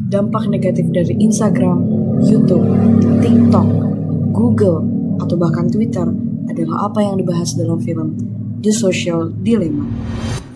dampak negatif dari Instagram, YouTube, TikTok, Google, atau bahkan Twitter adalah apa yang dibahas dalam film The Social Dilemma.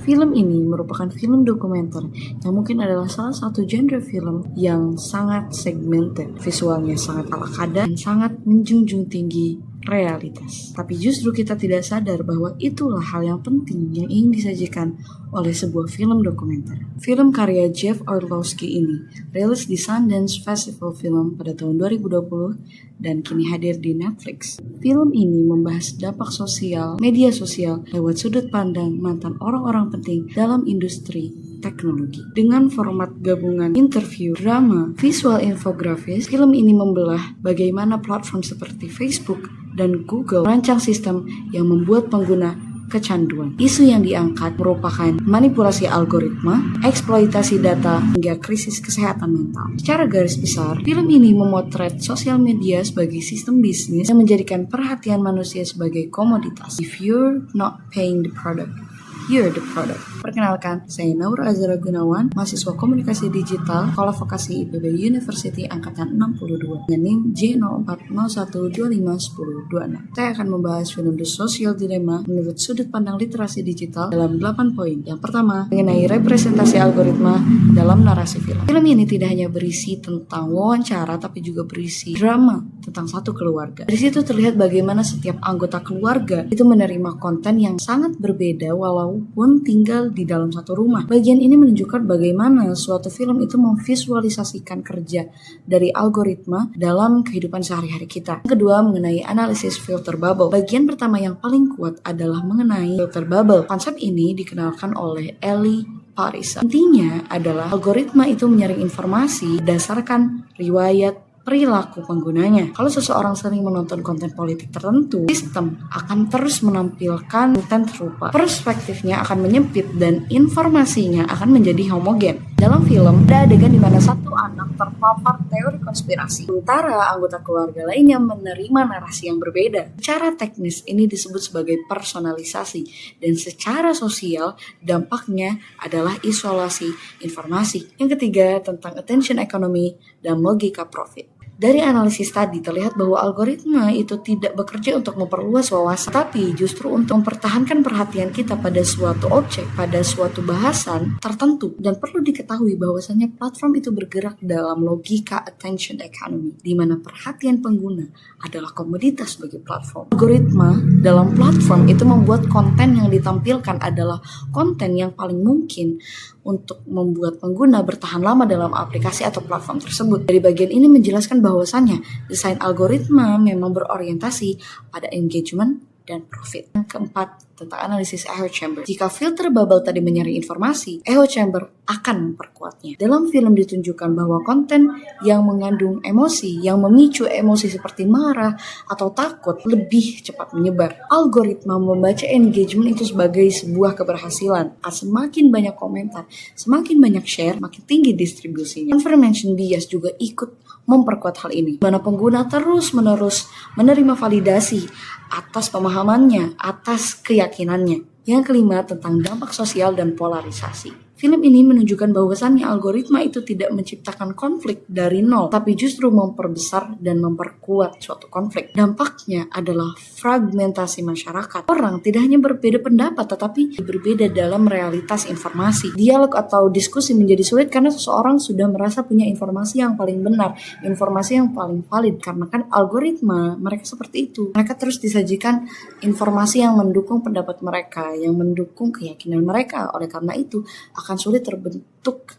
Film ini merupakan film dokumenter yang mungkin adalah salah satu genre film yang sangat segmented. Visualnya sangat ala kadar dan sangat menjunjung tinggi realitas. Tapi justru kita tidak sadar bahwa itulah hal yang penting yang ingin disajikan oleh sebuah film dokumenter. Film karya Jeff Orlowski ini rilis di Sundance Festival Film pada tahun 2020 dan kini hadir di Netflix. Film ini membahas dampak sosial, media sosial lewat sudut pandang mantan orang-orang penting dalam industri teknologi. Dengan format gabungan interview, drama, visual infografis, film ini membelah bagaimana platform seperti Facebook dan Google merancang sistem yang membuat pengguna kecanduan. Isu yang diangkat merupakan manipulasi algoritma, eksploitasi data, hingga krisis kesehatan mental. Secara garis besar, film ini memotret sosial media sebagai sistem bisnis yang menjadikan perhatian manusia sebagai komoditas. If you're not paying the product, you're the product. Perkenalkan, saya Naura Azara Gunawan, mahasiswa komunikasi digital, Sekolah Vokasi IPB University Angkatan 62, dengan NIM J0401251026. Saya akan membahas film The Social Dilemma menurut sudut pandang literasi digital dalam 8 poin. Yang pertama, mengenai representasi algoritma dalam narasi film. Film ini tidak hanya berisi tentang wawancara, tapi juga berisi drama tentang satu keluarga. Di situ terlihat bagaimana setiap anggota keluarga itu menerima konten yang sangat berbeda walaupun tinggal di dalam satu rumah. Bagian ini menunjukkan bagaimana suatu film itu memvisualisasikan kerja dari algoritma dalam kehidupan sehari-hari kita. Yang kedua, mengenai analisis filter bubble. Bagian pertama yang paling kuat adalah mengenai filter bubble. Konsep ini dikenalkan oleh Eli Parisa. Intinya adalah algoritma itu menyaring informasi berdasarkan riwayat perilaku penggunanya. Kalau seseorang sering menonton konten politik tertentu, sistem akan terus menampilkan konten serupa. Perspektifnya akan menyempit dan informasinya akan menjadi homogen. Dalam film, ada adegan di mana satu anak terpapar teori konspirasi, sementara anggota keluarga lainnya menerima narasi yang berbeda. Secara teknis ini disebut sebagai personalisasi, dan secara sosial dampaknya adalah isolasi informasi. Yang ketiga, tentang attention economy dan logika profit. Dari analisis tadi terlihat bahwa algoritma itu tidak bekerja untuk memperluas wawasan, tapi justru untuk mempertahankan perhatian kita pada suatu objek, pada suatu bahasan tertentu. Dan perlu diketahui bahwasannya platform itu bergerak dalam logika attention economy, di mana perhatian pengguna adalah komoditas bagi platform. Algoritma dalam platform itu membuat konten yang ditampilkan adalah konten yang paling mungkin untuk membuat pengguna bertahan lama dalam aplikasi atau platform tersebut. Dari bagian ini menjelaskan bahwasannya desain algoritma memang berorientasi pada engagement dan profit. Yang keempat, tentang analisis echo chamber. Jika filter bubble tadi menyaring informasi, echo chamber akan memperkuatnya. Dalam film ditunjukkan bahwa konten yang mengandung emosi, yang memicu emosi seperti marah atau takut lebih cepat menyebar. Algoritma membaca engagement itu sebagai sebuah keberhasilan. Semakin banyak komentar, semakin banyak share, makin tinggi distribusinya. Confirmation bias juga ikut memperkuat hal ini, mana pengguna terus-menerus menerima validasi atas pemahamannya, atas keyakinannya. Yang kelima, tentang dampak sosial dan polarisasi. Film ini menunjukkan bahwasannya algoritma itu tidak menciptakan konflik dari nol, tapi justru memperbesar dan memperkuat suatu konflik. Dampaknya adalah fragmentasi masyarakat. Orang tidak hanya berbeda pendapat, tetapi berbeda dalam realitas informasi. Dialog atau diskusi menjadi sulit karena seseorang sudah merasa punya informasi yang paling benar, informasi yang paling valid. Karena kan algoritma mereka seperti itu. Mereka terus disajikan informasi yang mendukung pendapat mereka, yang mendukung keyakinan mereka. Oleh karena itu akan sulit terbentuk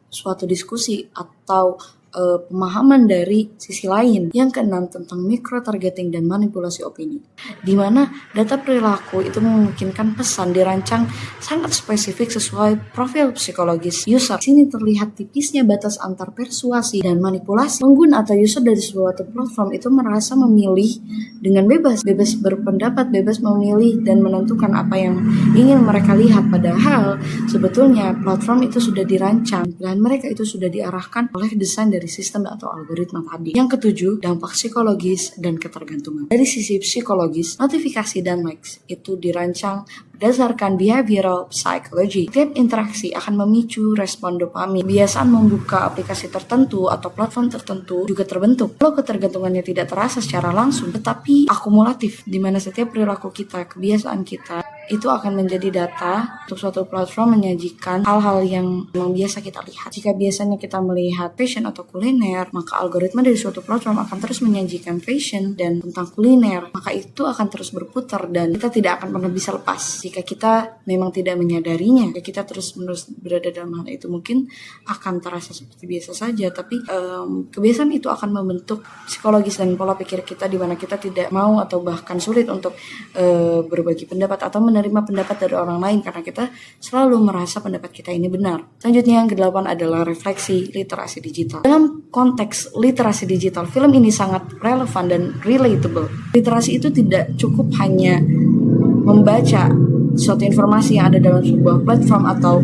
suatu diskusi atau pemahaman dari sisi lain. Yang keenam, tentang micro targeting dan manipulasi opini, di mana data perilaku itu memungkinkan pesan dirancang sangat spesifik sesuai profil psikologis user. Di sini terlihat tipisnya batas antar persuasi dan manipulasi. Pengguna atau user dari suatu platform itu merasa memilih dengan bebas berpendapat, bebas memilih dan menentukan apa yang ingin mereka lihat, padahal sebetulnya platform itu sudah dirancang dan mereka itu sudah diarahkan oleh desain dari sistem atau algoritma tadi. Yang ketujuh, dampak psikologis dan ketergantungan. Dari sisi psikologis, notifikasi dan likes itu dirancang Berdasarkan behavioral psychology, setiap interaksi akan memicu respon dopamin. Kebiasaan membuka aplikasi tertentu atau platform tertentu juga terbentuk. Kalau ketergantungannya tidak terasa secara langsung, tetapi akumulatif, di mana setiap perilaku kita, kebiasaan kita, itu akan menjadi data untuk suatu platform menyajikan hal-hal yang memang biasa kita lihat. Jika biasanya kita melihat fashion atau kuliner, maka algoritma dari suatu platform akan terus menyajikan fashion dan tentang kuliner. Maka itu akan terus berputar dan kita tidak akan pernah bisa lepas. Jika kita memang tidak menyadarinya, jika kita terus-menerus berada dalam hal itu, mungkin akan terasa seperti biasa saja. Tapi kebiasaan itu akan membentuk psikologis dan pola pikir kita, di mana kita tidak mau atau bahkan sulit untuk berbagi pendapat atau menerima pendapat dari orang lain karena kita selalu merasa pendapat kita ini benar. Selanjutnya yang ke-8 adalah refleksi literasi digital. Dalam konteks literasi digital, film ini sangat relevan dan relatable. Literasi itu tidak cukup hanya membaca suatu informasi yang ada dalam sebuah platform atau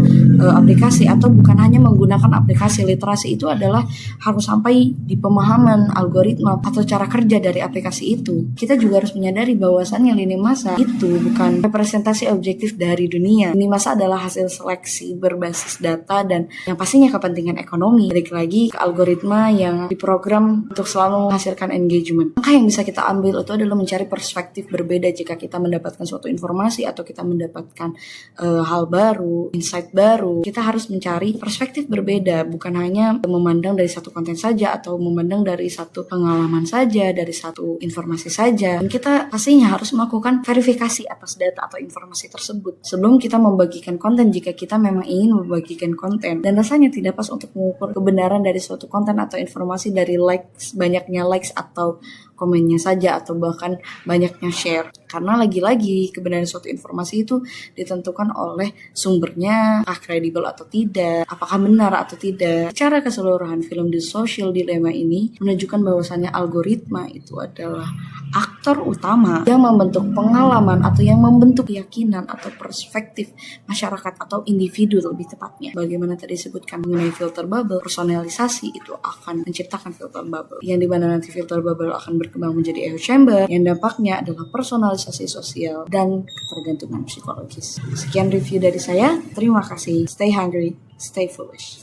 aplikasi, atau bukan hanya menggunakan aplikasi. Literasi itu adalah harus sampai di pemahaman algoritma atau cara kerja dari aplikasi itu. Kita juga harus menyadari bahwasannya lini masa itu bukan representasi objektif dari dunia. Lini masa adalah hasil seleksi berbasis data dan yang pastinya kepentingan ekonomi. Balik lagi ke algoritma yang diprogram untuk selalu menghasilkan engagement. Langkah yang bisa kita ambil itu adalah mencari perspektif berbeda jika kita mendapatkan suatu informasi atau kita mendapatkan hal baru, insight baru. Kita harus mencari perspektif berbeda, bukan hanya memandang dari satu konten saja atau memandang dari satu pengalaman saja, dari satu informasi saja. Dan kita pastinya harus melakukan verifikasi atas data atau informasi tersebut sebelum kita membagikan konten, jika kita memang ingin membagikan konten. Dan rasanya tidak pas untuk mengukur kebenaran dari suatu konten atau informasi dari banyaknya likes atau komennya saja, atau bahkan banyaknya share. Karena lagi-lagi kebenaran suatu informasi itu ditentukan oleh sumbernya, apakah kredibel atau tidak, apakah benar atau tidak. Secara keseluruhan, film The Social Dilemma ini menunjukkan bahwasannya algoritma itu adalah aktor utama yang membentuk pengalaman atau yang membentuk keyakinan atau perspektif masyarakat atau individu lebih tepatnya. Bagaimana tadi disebutkan mengenai filter bubble, personalisasi itu akan menciptakan filter bubble, yang dimana nanti filter bubble akan berkembang menjadi echo chamber yang dampaknya adalah personalisasi sosial dan ketergantungan psikologis. Sekian review dari saya. Terima kasih. Stay hungry, stay foolish.